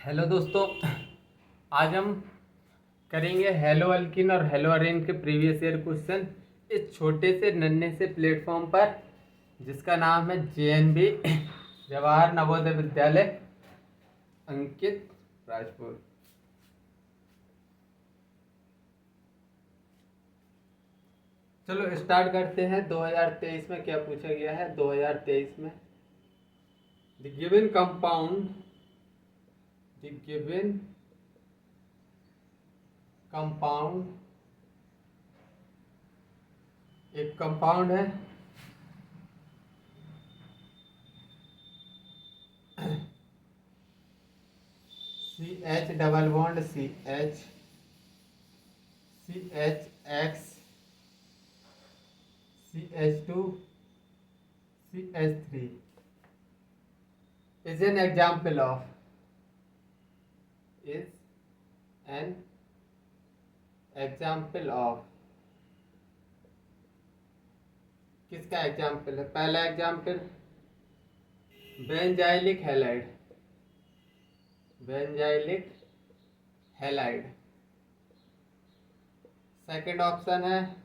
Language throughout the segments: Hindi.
हेलो दोस्तों, आज हम करेंगे हेलो अल्किन और हेलो अरेन के प्रीवियस ईयर क्वेश्चन इस छोटे से नन्हे से प्लेटफॉर्म पर, जिसका नाम है JNV जवाहर नवोदय विद्यालय अंकित राजपुर। चलो स्टार्ट करते हैं। 2023 में क्या पूछा गया है? 2023 में द गिवन कंपाउंड एक कंपाउंड है CH double bond CHX CH2 CH3 is an example of किसका एग्जाम्पल है? पहला example benzylic halide. Second option है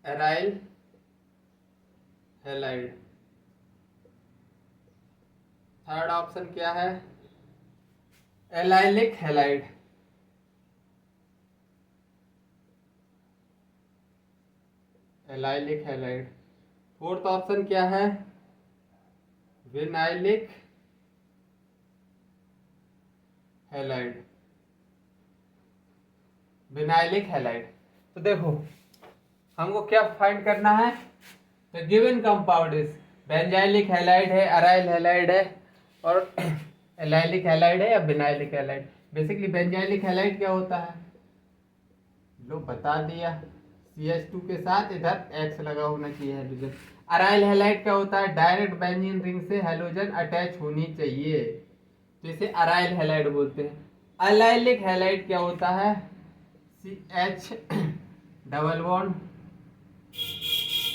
एराइल हैलाइड। थर्ड ऑप्शन क्या है? Allylic halide. फोर्थ ऑप्शन क्या है? Vinylic halide. तो देखो, हमको क्या फाइंड करना है? तो given compound is benzylic halide है, अराइल हैलाइड है और एलाइलिक हैलाइड है या vinylic halide. Basically benzylic halide क्या होता है? लो बता दिया, CH2 के साथ इधर X लगा होना चाहिए हेलोजन। अराइल हैलाइड क्या होता है? डायरेक्ट बेंजीन रिंग से हेलोजन अटैच होनी चाहिए, तो इसे अराइल हैलाइड बोलते हैं। एलाइलिक हैलाइड क्या होता है? CH double bond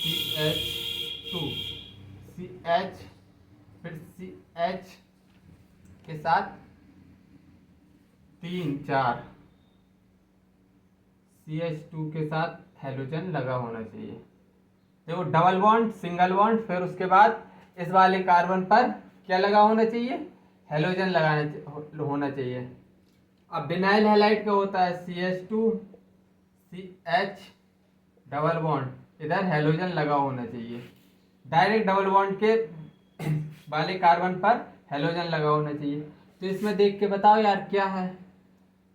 CH2 CH फिर CH के साथ 3-4 CH2 के साथ हेलोजन लगा होना चाहिए। देखो, डबल बॉन्ड, सिंगल बॉन्ड, फिर उसके बाद इस वाले कार्बन पर क्या लगा होना चाहिए? हेलोजन होना चाहिए। अब विनाइल हैलाइड क्या होता है? CH2 CH डबल बॉन्ड, इधर हेलोजन लगा होना चाहिए। डायरेक्ट डबल बॉन्ड के वाले कार्बन पर हेलोजन लगा होना चाहिए। तो इसमें देख के बताओ यार क्या है?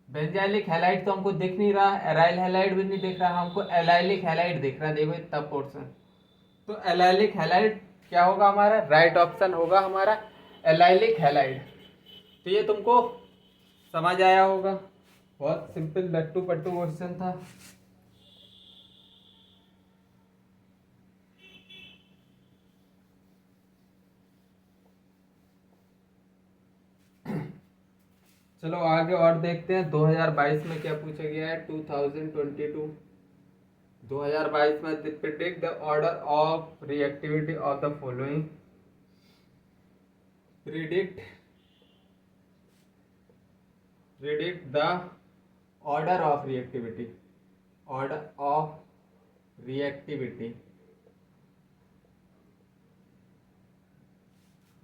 बेंजाइलिक हैलाइड तो हमको दिख नहीं रहा, एराइल हैलाइड भी नहीं दिख रहा, हमको एलाइलिक हैलाइड दिख रहा है। देखो इतना पोर्शन, तो एलाइलिक हैलाइड क्या होगा हमारा? राइट ऑप्शन होगा हमारा एलाइलिक हैलाइड। तो ये तुमको समझ आया होगा, बहुत सिंपल लट्टू पट्टू क्वेश्चन था। चलो आगे और देखते हैं 2022 में क्या पूछा गया है। 2022 में predict the order of reactivity of the following. Predict the order of reactivity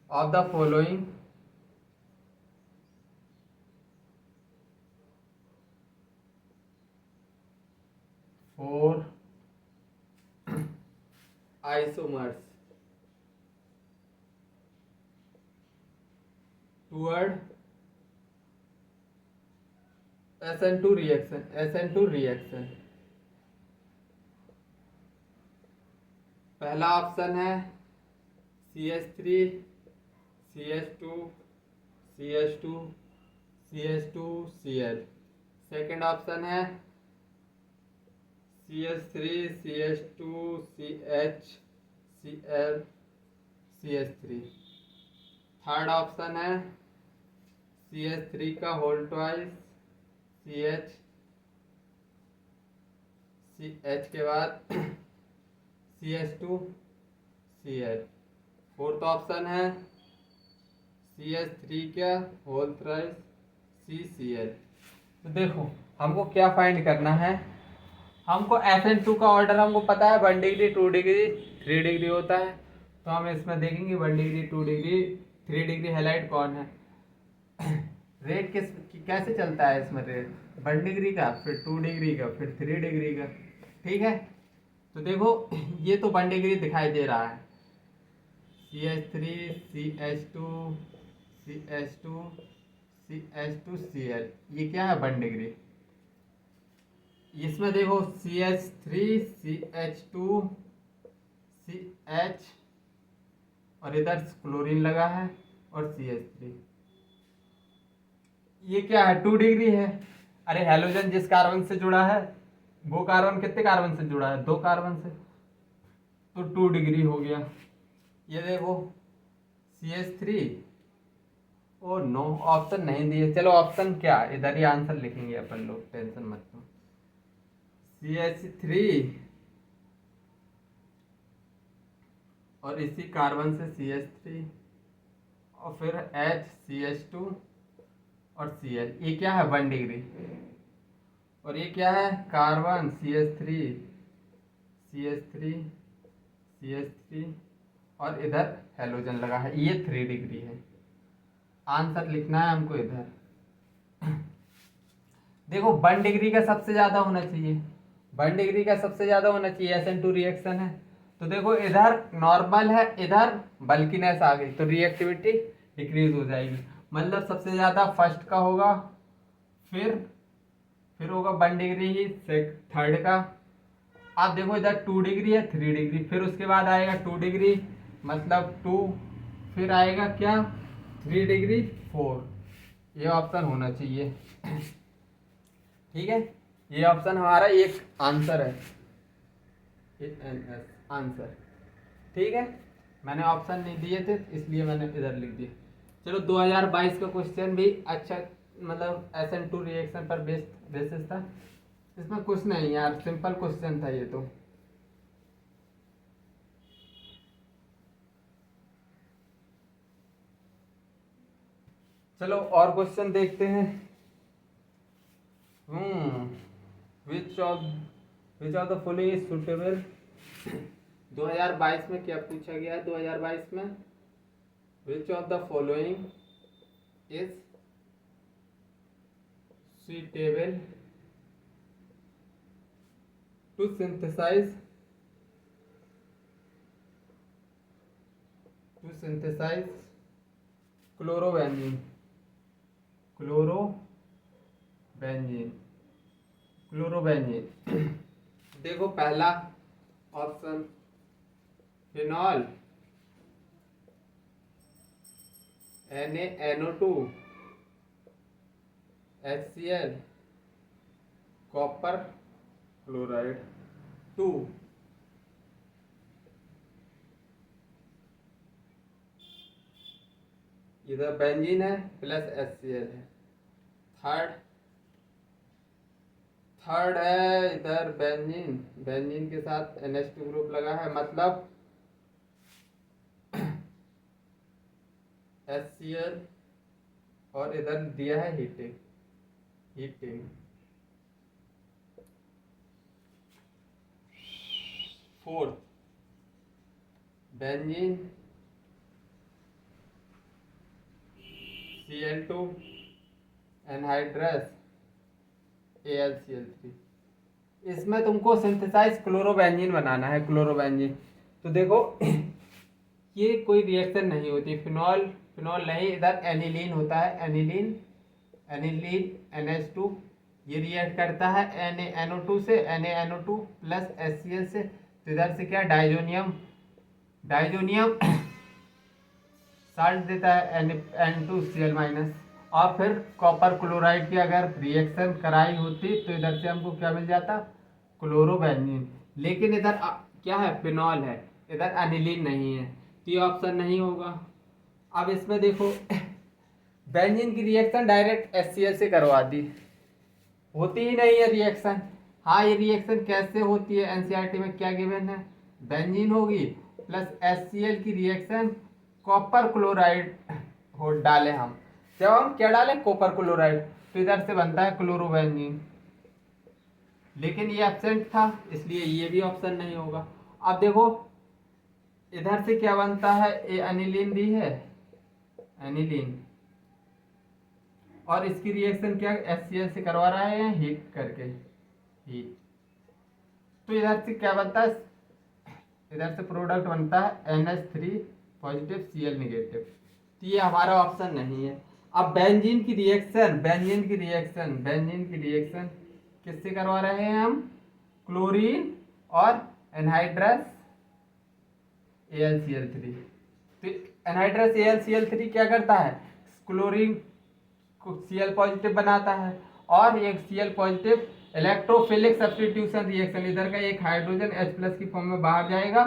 of the following four isomers toward SN2 reaction. पहला ऑप्शन है CH3 CH2 CH2 CH2 Cl। Second option है CH3 CH2 CH Cl CH3। Third option है CH3 का होल ट्वाइस CH के बाद CH2 Cl। फोर्थ ऑप्शन है CH3 क्या होल थ्राइस CCl। तो देखो हमको क्या फाइंड करना है, हमको FN2 का ऑर्डर हमको पता है 1 डिग्री 2 डिग्री 3 डिग्री होता है। तो हम इसमें देखेंगे 1 डिग्री 2 डिग्री 3 डिग्री हैलाइड कौन है। रेट कैसे चलता है इसमें, रेट 1 डिग्री का, फिर 2 डिग्री का, फिर 3 डिग्री का। ठीक है, तो देखो ये तो 1 डिग्री दिखाई दे रहा है, CH3 CH2 CH2 CH2Cl, ये क्या है 1 डिग्री। इसमें देखो CH3 CH2 CH और इधर क्लोरीन लगा है और CH3, ये क्या है 2 डिग्री है। अरे हेलोजन जिस कार्बन से जुड़ा है वो कार्बन कितने कार्बन से जुड़ा है, 2 कार्बन से, तो 2 डिग्री हो गया। ये देखो CH3, ओ नो ऑप्शन नहीं दिए, चलो ऑप्शन क्या इधर ही आंसर लिखेंगे अपन लोग, टेंशन मत लो। CH3 और इसी कार्बन से CH3 और फिर HCH2 और Cl, ये क्या है 1 डिग्री। और ये क्या है कार्बन CH3 CH3 CH3 और इधर हेलोजन लगा है, ये 3 डिग्री है। आंसर लिखना है हमको इधर। देखो 1 डिग्री का सबसे ज्यादा होना चाहिए, 1 डिग्री का सबसे ज्यादा होना चाहिए, SN2 रिएक्शन है। तो देखो इधर नॉर्मल है, इधर बल्कीनेस आ गई, तो रिएक्टिविटी डिक्रीज हो जाएगी। मतलब सबसे ज्यादा फर्स्ट का होगा, फिर होगा 1 डिग्री ही थर्ड का। आप देखो इधर 2 डिग्री है 3 डिग्री, फिर उसके बाद आएगा 2 डिग्री मतलब 2, फिर आएगा क्या 3 डिग्री 4। ये ऑप्शन होना चाहिए। ठीक है, ये ऑप्शन हमारा एक आंसर है, आंसर। ठीक है, मैंने ऑप्शन नहीं दिए थे इसलिए मैंने इधर लिख दिया। चलो 2022 का क्वेश्चन भी अच्छा, मतलब SN2 रिएक्शन पर बेसिस था। इसमें कुछ नहीं यार, सिंपल क्वेश्चन था ये तो। चलो और क्वेश्चन देखते हैं। Which of the following is suitable. 2022 में क्या पूछा गया है 2022 में, which of the following is suitable to synthesize chlorobenzene देखो पहला option phenol NaNO2 HCl copper chloride 2, इधर बेंजीन है प्लस HCl है। थर्ड है इधर बेंजीन के साथ NH2 ग्रुप लगा है, मतलब HCl और इधर दिया है heating. Fourth benzene Cl2 anhydrous AlCl3। इसमें तुमको सिंथेसाइज क्लोरोबेंजीन बनाना है, क्लोरोबेंजीन। तो देखो ये कोई रिएक्शन नहीं होती, फिनॉल नहीं, इधर एनिलीन होता है, एनिलीन NH2, ये रिएक्ट करता है NaNO2 से, NaNO2 प्लस HCl से, तो इधर से क्या डाइजोनियम साल्ट देता है N2Cl माइनस, और फिर कॉपर क्लोराइड की अगर रिएक्शन कराई होती तो इधर से हमको क्या मिल जाता क्लोरोबेंजीन। लेकिन इधर क्या है फिनॉल है, इधर एनिलीन नहीं है, तो ये ऑप्शन नहीं होगा। अब इसमें देखो बेंजीन की रिएक्शन डायरेक्ट HCl से करवा दी, होती ही नहीं है रिएक्शन। हाँ, ये रिएक्शन कैसे होती है एनसीईआरटी में क्या गिवन है, बेंजीन होगी प्लस HCl की रिएक्शन कॉपर क्लोराइड हो डाले हम, जब हम क्या डाले कॉपर क्लोराइड, तो इधर से बनता है क्लोरोबेंजीन, लेकिन ये एब्सेंट था इसलिए ये भी ऑप्शन नहीं होगा। अब देखो इधर से क्या बनता है, ये एनिलीन दी है, एनिलीन, और इसकी रिएक्शन क्या HCl से करवा रहा है हीट करके, हीट, तो इधर से क्या बनता है, इधर से प्रोडक्ट बनता है NH3 पॉजिटिव Cl निगेटिव, तो ये हमारा ऑप्शन नहीं है। अब बेंजीन की रिएक्शन, बेंजीन की रिएक्शन किससे करवा रहे हैं हम, क्लोरीन और एनहाइड्रस AlCl3, तो एनहाइड्रस AlCl3 क्या करता है, क्लोरीन को Cl पॉजिटिव बनाता है, और एक Cl positive electrophilic substitution reaction, इधर का एक हाइड्रोजन H+ की फॉर्म में बाहर जाएगा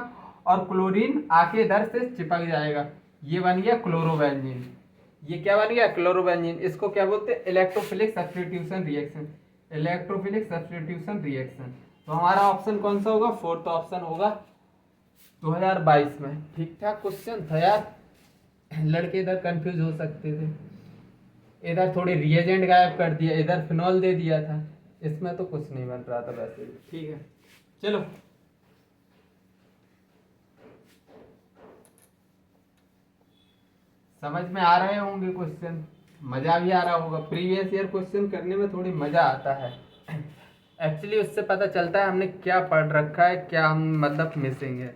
और क्लोरीन आके इधर से चिपक जाएगा, ये बन गया क्लोरोबेंजीन। ये क्या बन गया, क्लोरोबेंजीन। इसको क्या बोलते हैं, electrophilic substitution reaction, electrophilic substitution reaction. तो हमारा ऑप्शन कौन सा होगा, फोर्थ ऑप्शन होगा 2022 में। ठीक ठाक क्वेश्चन था यार, लड़के इधर कंफ्यूज हो सकते थे, इधर थोड़ी रिएजेंट गायब कर दिया, इधर फिनॉल दे दिया था, इसमें तो कुछ नहीं बन रहा था वैसे भी। ठीक है चलो, समझ में आ रहे होंगे क्वेश्चन, मजा भी आ रहा होगा। प्रीवियस ईयर क्वेश्चन करने में थोड़ी मजा आता है एक्चुअली, उससे पता चलता है हमने क्या पढ़ रखा है, क्या हम मतलब मिसिंग है,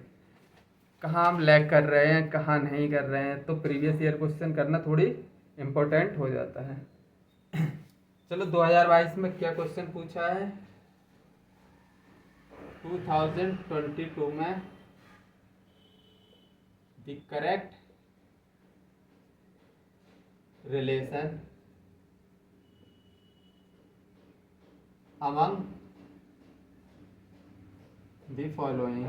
कहाँ हम लैग कर रहे हैं, कहाँ नहीं कर रहे हैं, तो प्रीवियस ईयर क्वेश्चन करना थोड़ी इम्पोर्टेंट हो जाता है चलो 2022 में क्या क्वेश्चन पूछा है, 2022 में the correct relation among the following,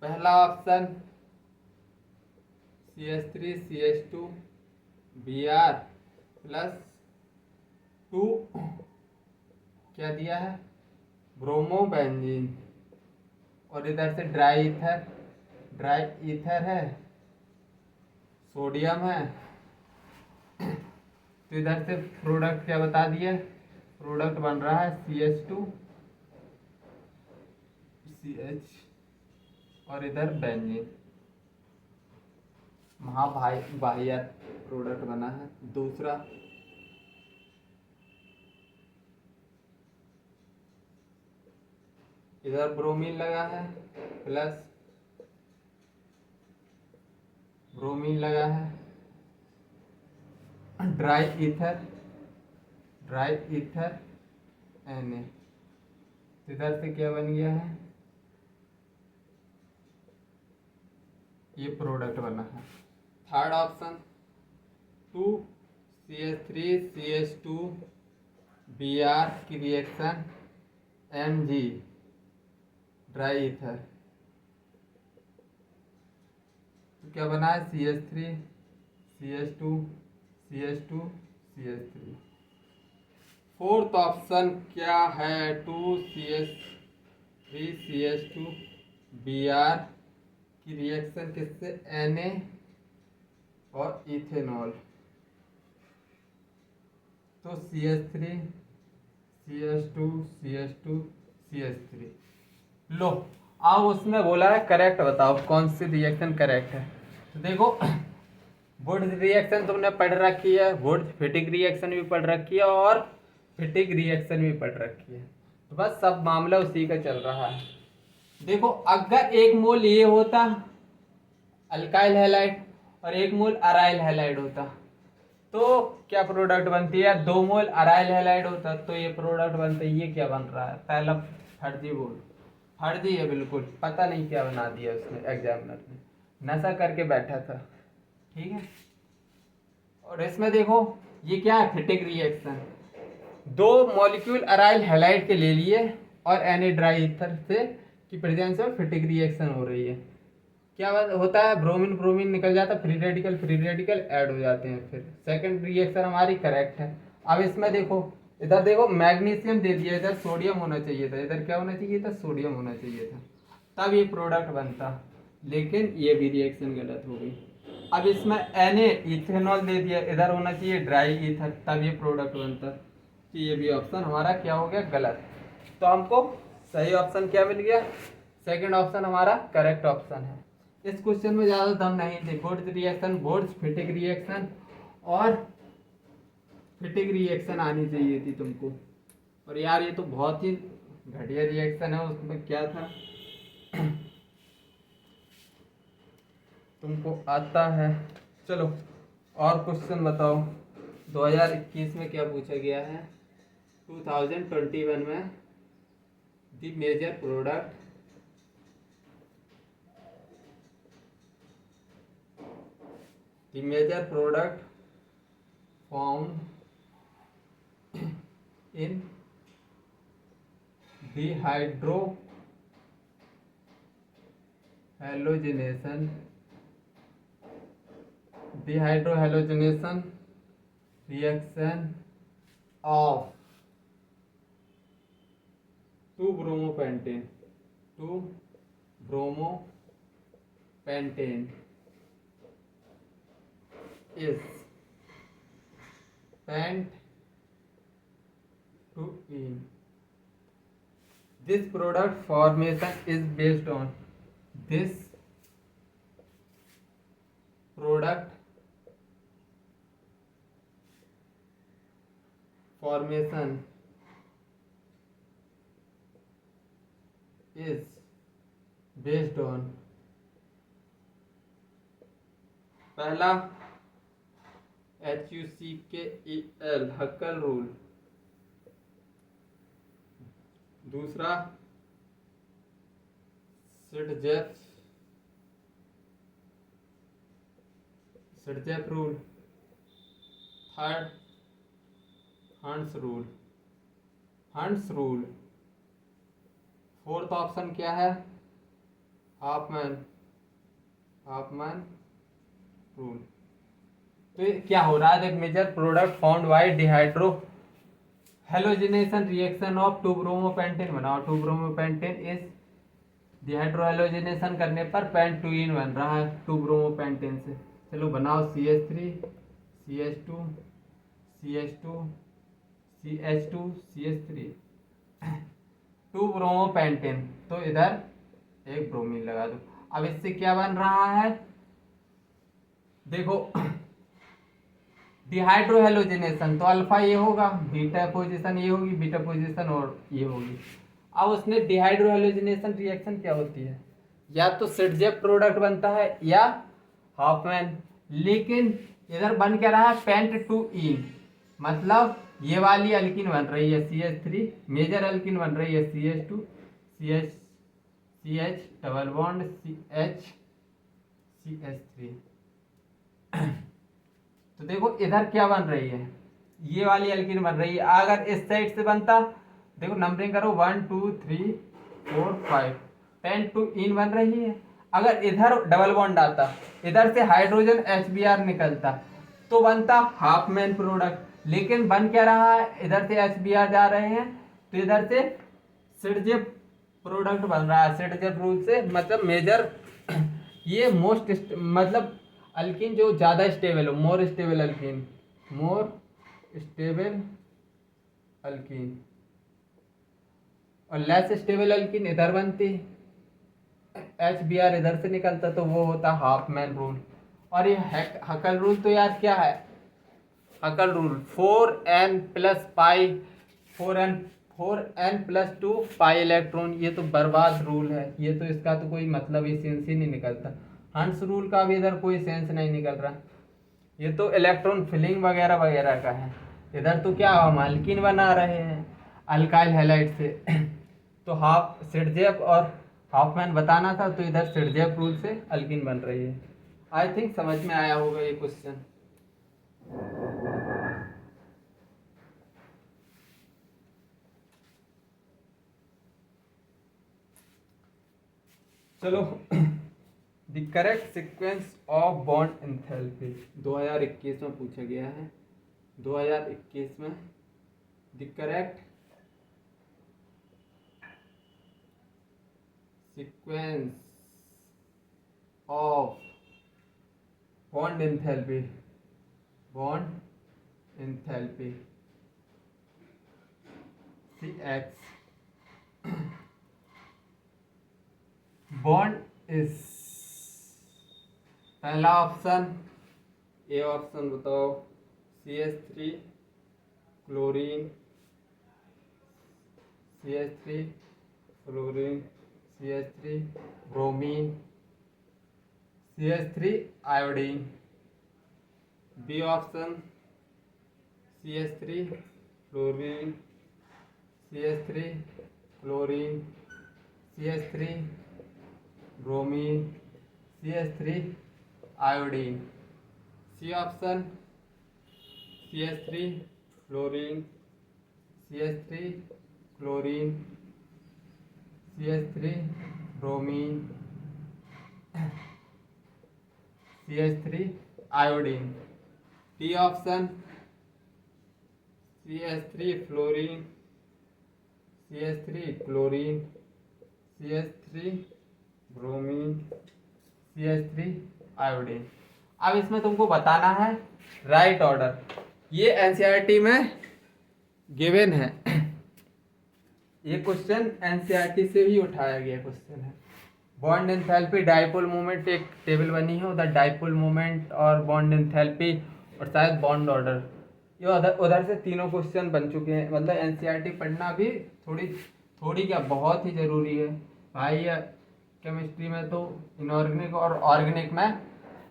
पहला ऑप्शन CH3CH2 Br प्लस 2 क्या दिया है, ब्रोमोबेंजीन, और इधर से ड्राई ईथर है, सोडियम है, तो इधर से प्रोडक्ट क्या बता दिया, प्रोडक्ट बन रहा है CH और इधर बेंजीन, बाह्य प्रोडक्ट बना है। दूसरा इधर ब्रोमीन लगा है, प्लस ब्रोमीन लगा है, ड्राई ईथर Na, इधर से क्या बन गया है, ये प्रोडक्ट बना है। थर्ड ऑप्शन 2CH3CH2 Br की रिएक्शन Mg ड्राई ईथर, तो क्या बना है CH3CH2CH2CH3। फोर्थ ऑप्शन क्या है, 2CH3CH2 Br की रिएक्शन किससे, Na और इथेनॉल, तो CH3CH2CH2CH3। लो अब उसमें बोला है करेक्ट बताओ कौन सी रिएक्शन करेक्ट है, तो देखो वुड रिएक्शन तुमने पढ़ रखी है, वुड फिटिक रिएक्शन भी पढ़ रखी है, और फिटिक रिएक्शन भी पढ़ रखी है, तो बस सब मामला उसी का चल रहा है। देखो अगर एक मोल ये होता अल्काइल हैलाइड और एक मोल अराइल हैलाइड होता, तो क्या प्रोडक्ट बनती है, 2 मोल अराइल हैलाइड होता तो ये प्रोडक्ट बनता। ये क्या बन रहा है, पहला फर्जी बोल, फर्जी है बिल्कुल, पता नहीं क्या बना दिया उसने, एग्जामिनर ने नशा करके बैठा था। ठीक है, और इसमें देखो ये क्या है, फिटिक रिएक्शन, 2 मॉलिक्यूल अराइल हैलाइड के ले लिए और Na ड्राई ईथर से की प्रेजेंस में फिटिक रिएक्शन हो रही है, क्या होता है, ब्रोमीन ब्रोमीन निकल जाता है, फ्री रेडिकल ऐड हो जाते हैं, फिर सेकंड रिएक्शन हमारी करेक्ट है। अब इसमें देखो, इधर देखो मैग्नीशियम दे दिया, इधर सोडियम होना चाहिए था, इधर क्या होना चाहिए था, सोडियम होना चाहिए था, तब ये प्रोडक्ट बनता। लेकिन ये भी रिएक्शन गलत हो गई। अब इसमें Na इथेनॉल दे दिया, इधर होना चाहिए ड्राई ईथर, तब ये प्रोडक्ट बनता। तो ये भी ऑप्शन हमारा क्या हो गया, गलत। तो हमको सही ऑप्शन क्या मिल गया, सेकंड ऑप्शन हमारा करेक्ट ऑप्शन है। इस क्वेश्चन में ज़्यादा दम नहीं थे, बोर्ड रिएक्शन, बोर्ड फिटिक रिएक्शन और फिटिक रिएक्शन आनी चाहिए थी तुमको। और यार ये तो बहुत ही घटिया रिएक्शन है, उसमें क्या था तुमको आता है। चलो और क्वेश्चन बताओ, 2021 में क्या पूछा गया है, 2021 में the major product found in dehydro halogenation reaction of 2-bromopentan is pent to in. This product formation is based on this product formation is based on पहला HUCKEL हक्कल रूल, दूसरा Saytzeff rule, third Hund's rule, fourth option क्या है, हाफमैन रूल। तो ये क्या हो रहा है, देख, major product found by dehydro halogenation reaction of 2-bromopentan बनाओ, 2-bromopentan इस डिहाइड्रो हेलोजिनेशन करने पर पेंटुइन बन रहा है 2-bromopentan से। चलो बनाओ, CH3 CH2 CH2 CH2 CH3 2-bromopentan, तो इधर एक ब्रोमीन लगा दो। अब इससे क्या बन रहा है, देखो, डिहाइड्रो हेलोजिनेशन तो अल्फा ये होगा, बीटा पोजीशन ये होगी, बीटा पोजीशन और ये होगी। अब उसने डिहाइड्रो हेलोजिनेशन रिएक्शन क्या होती है, या तो सिडजेप प्रोडक्ट बनता है या हाफमैन, लेकिन इधर बन क्या रहा है, पेंट टू इन, मतलब ये वाली अल्किन बन रही है CH3, मेजर अल्किन बन रही है CH2 CH double bond CH3। तो देखो इधर क्या बन रही है, ये वाली अल्किन बन रही है। अगर इस साइड से बनता, देखो नंबरिंग करो 1 2 3 4 5, पेंट टू इन बन रही है। अगर इधर डबल बॉन्ड आता, इधर से हाइड्रोजन HBr निकलता, तो बनता हाफमैन प्रोडक्ट, लेकिन बन क्या रहा है, इधर से HBr जा रहे हैं, तो इधर से सिडजेप प्रोडक्ट बन रहा है सिडजेप रूल से, मतलब मेजर ये मोस्ट मतलब अल्किन जो ज़्यादा स्टेबल हो, मोर स्टेबल अल्किन और लेस स्टेबल अल्किन इधर बनती, HBr इधर से निकलता, तो वो होता हाफमैन रूल। और ये हकल रूल तो यार क्या है, हकल रूल 4n+2 पाई इलेक्ट्रॉन, ये तो बर्बाद रूल है, ये तो इसका तो कोई मतलब ही सेंस ही नहीं निकलता। हंस रूल का भी इधर कोई सेंस नहीं निकल रहा, ये तो इलेक्ट्रॉन फिलिंग वगैरह वगैरह का है। इधर तो क्या हम अल्किन बना रहे हैं अल्काइल हैलाइड से तो हाफ सिडजेप और हाफमैन बताना था, तो इधर सिडजेप रूल से अल्किन बन रही है। आई थिंक समझ में आया होगा ये क्वेश्चन। चलो the correct sequence of bond enthalpy 2021 में पूछा गया है। 2021 में the correct sequence bond enthalpy, bond enthalpy CX, bond is, पहला ऑप्शन, ए ऑप्शन बताओ, CH3 chlorine, CH3 fluorine, CH3 bromine, CH3 iodine. B option, CH3 fluorine, CH3 chlorine, CH3 bromine, CH3 iodine. C option, CH3 fluorine, CH3 chlorine, CH3 bromine, CH3 iodine. D option, CH3 fluorine, CH3 chlorine, CH3 bromine, CH3 iodine. अब इसमें तुमको बताना है राइट ऑर्डर। ये एनसीईआरटी में गिवन है, ये क्वेश्चन एनसीईआरटी से भी उठाया गया क्वेश्चन है। बॉन्ड एंथैल्पी, डाइपोल मोमेंट, एक टेबल बनी है उधर, डाइपोल मोमेंट और बॉन्ड एंथैल्पी और शायद बॉन्ड ऑर्डर, ये उधर उधर से तीनों क्वेश्चन बन चुके हैं। मतलब एनसीईआरटी पढ़ना भी थोड़ी क्या बहुत ही ज़रूरी है भाई। केमिस्ट्री में तो इनऑर्गेनिक और ऑर्गेनिक में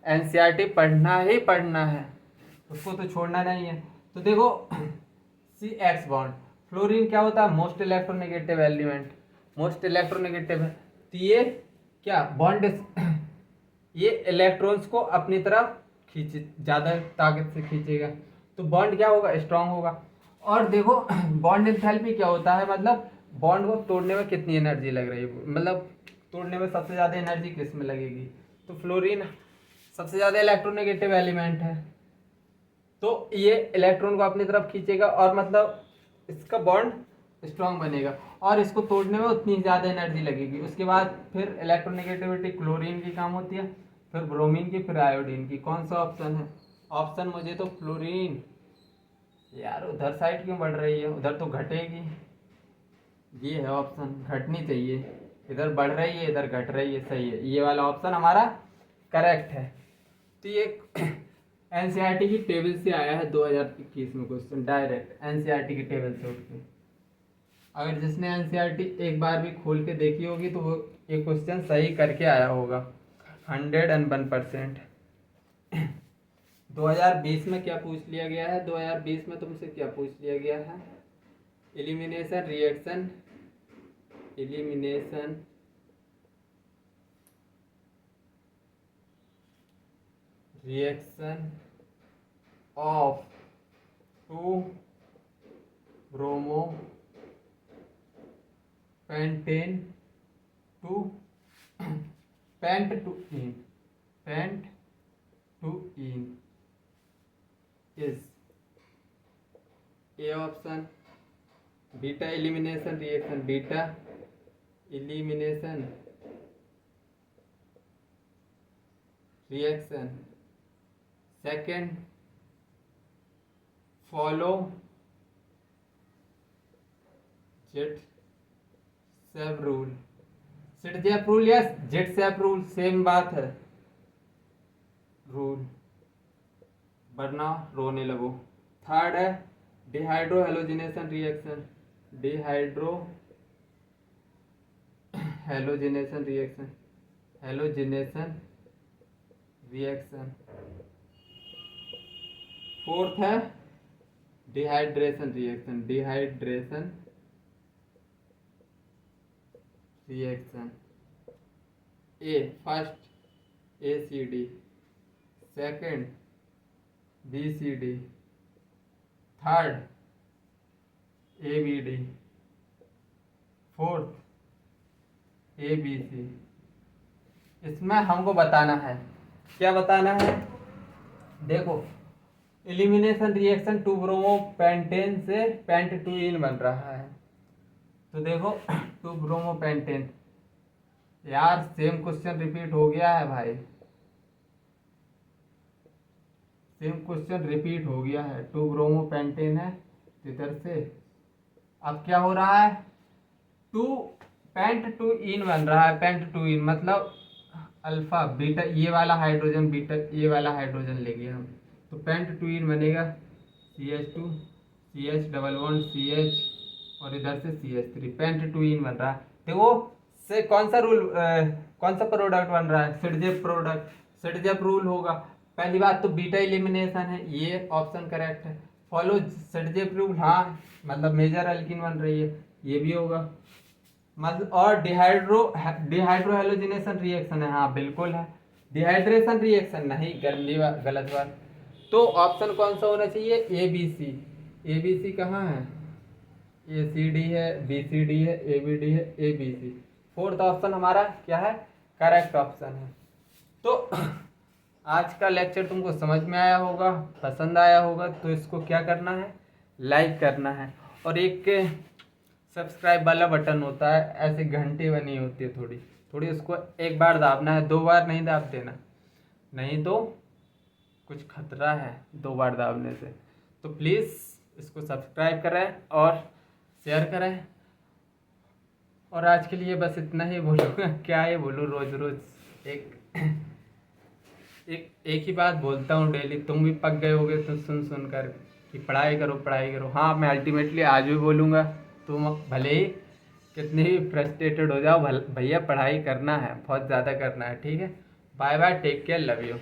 एनसीईआरटी पढ़ना ही पढ़ना है, उसको तो छोड़ना नहीं है। तो देखो CX बॉन्ड, फ्लोरीन क्या होता है, most electronegative element, most electronegative है। तो ये क्या बॉन्ड ये इलेक्ट्रॉन्स को अपनी तरफ खींचे, ज़्यादा ताकत से खींचेगा, तो बॉन्ड क्या होगा, स्ट्रांग होगा। और देखो बॉन्ड एंथैल्पी क्या होता है, मतलब बॉन्ड को तोड़ने में कितनी एनर्जी लग रही है, मतलब तोड़ने में सबसे ज़्यादा एनर्जी किस में लगेगी। तो फ्लोरीन सबसे ज़्यादा इलेक्ट्रोनेगेटिव एलिमेंट है, तो ये इलेक्ट्रॉन को अपनी तरफ खींचेगा और मतलब इसका बॉन्ड स्ट्रांग बनेगा और इसको तोड़ने में उतनी ज़्यादा एनर्जी लगेगी। उसके बाद फिर इलेक्ट्रोनेगेटिविटी क्लोरीन की काम होती है, फिर ब्रोमीन की, फिर आयोडीन की। कौन सा ऑप्शन है, ऑप्शन मुझे तो फ्लोरीन, यार उधर साइड क्यों बढ़ रही है, उधर तो घटेगी। ये है ऑप्शन, घटनी चाहिए, इधर बढ़ रही है इधर घट रही है, सही है, ये वाला ऑप्शन हमारा करेक्ट है। तो ये एनसीईआरटी की टेबल से आया है 2021 में क्वेश्चन, डायरेक्ट एनसीईआरटी की टेबल से उठ के। अगर जिसने एनसीईआरटी एक बार भी खोल के देखी होगी तो वो ये क्वेश्चन सही करके आया होगा 101%। 2020 में क्या पूछ लिया गया है, 2020 में तुमसे क्या पूछ लिया गया है, elimination reaction, elimination reaction of two bromo pentane to pent two ene, pent two ene is a option, beta elimination reaction, beta elimination reaction. Second, follow Saytzeff rule, Saytzeff rule या जेट-सेप रूल सेम बात है, रूल, वरना रोने लगो। थर्ड है dehydro halogenation reaction, dehydro halogenation reaction, halogenation reaction. Fourth है dehydration reaction, dehydration reaction. A first ACD, second BCD, third ABD, fourth ABC। इसमें हमको बताना है, क्या बताना है, देखो elimination reaction two bromo pentane से पेंट टू इन बन रहा है, तो देखो टू ब्रोमो पेंटेन, यार सेम क्वेश्चन रिपीट हो गया है भाई। सेम क्वेश्चन रिपीट हो गया है, 2 ब्रोमो पेंटेन है इधर से। अब क्या हो रहा है, 2 पेंट 2 इन बन रहा है, पेंट 2 इन मतलब अल्फा बीटा, ये वाला हाइड्रोजन बीटा, ये वाला हाइड्रोजन लेंगे हम, तो पेंट 2 इन बनेगा CH2 CH double bond CH और इधर से CH3, पेंट 2 इन बन रहा है। देखो से कौन सा रूल, कौन सा प्रोडक्ट बन रहा है, सिडजेप प्रोडक्ट, सिडजेप रूल होगा। पहली बात तो बीटा एलिमिनेशन है, ये ऑप्शन करेक्ट है। फॉलो सिडजेप रूल, हाँ मतलब मेजर अल्किन बन रही है, ये भी होगा मतलब। और डिहाइड्रो हेलोजिनेशन रिएक्शन है, हाँ बिल्कुल है। डिहाइड्रेशन रिएक्शन नहीं, गलत बात। तो ऑप्शन कौन सा होना चाहिए, ABC। ABC कहाँ है, ACD है, BCD है, ABD है, ABC। फोर्थ ऑप्शन हमारा क्या है, करेक्ट ऑप्शन है। तो आज का लेक्चर तुमको समझ में आया होगा, पसंद आया होगा, तो इसको क्या करना है, लाइक करना है। और एक सब्सक्राइब वाला बटन होता है, ऐसे घंटी बनी होती है थोड़ी थोड़ी, उसको एक बार दाबना है, 2 बार नहीं दाब देना, नहीं तो कुछ खतरा है 2 बार दाबने से। तो प्लीज़ इसको सब्सक्राइब करें और शेयर करें। और आज के लिए बस इतना ही बोलूँगा, क्या ये बोलूँ, रोज़ रोज़ एक ही बात बोलता हूँ डेली, तुम भी पक गए होगे तो सुन कर कि पढ़ाई करो पढ़ाई करो। हाँ मैं अल्टीमेटली आज भी बोलूँगा, तुम भले ही कितने भी फ्रस्ट्रेटेड हो जाओ, भैया पढ़ाई करना है, बहुत ज़्यादा करना है, ठीक है। Bye bye, take care, love you.